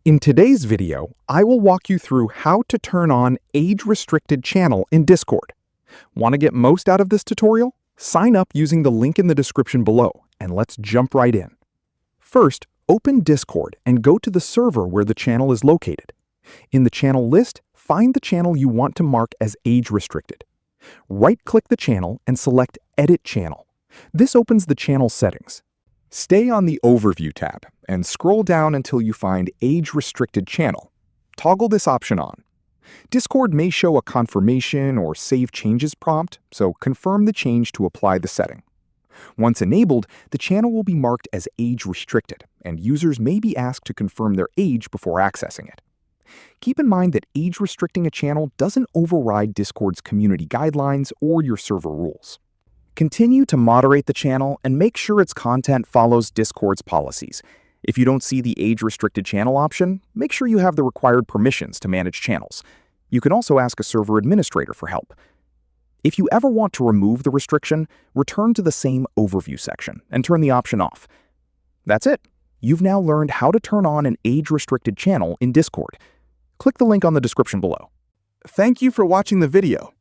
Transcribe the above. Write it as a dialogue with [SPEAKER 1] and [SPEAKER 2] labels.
[SPEAKER 1] In today's video, I will walk you through how to turn on age-restricted channel in Discord. Want to get most out of this tutorial? Sign up using the link in the description below, and let's jump right in. First, open Discord and go to the server where the channel is located. In the channel list, find the channel you want to mark as age-restricted. Right-click the channel and select Edit Channel. This opens the channel settings. Stay on the Overview tab and scroll down until you find Age-Restricted Channel. Toggle this option on. Discord may show a confirmation or save changes prompt, so confirm the change to apply the setting. Once enabled, the channel will be marked as age-restricted, and users may be asked to confirm their age before accessing it. Keep in mind that age-restricting a channel doesn't override Discord's community guidelines or your server rules. Continue to moderate the channel and make sure its content follows Discord's policies. If you don't see the age-restricted channel option, make sure you have the required permissions to manage channels. You can also ask a server administrator for help. If you ever want to remove the restriction, return to the same Overview section and turn the option off. That's it. You've now learned how to turn on an age-restricted channel in Discord. Click the link on the description below. Thank you for watching the video.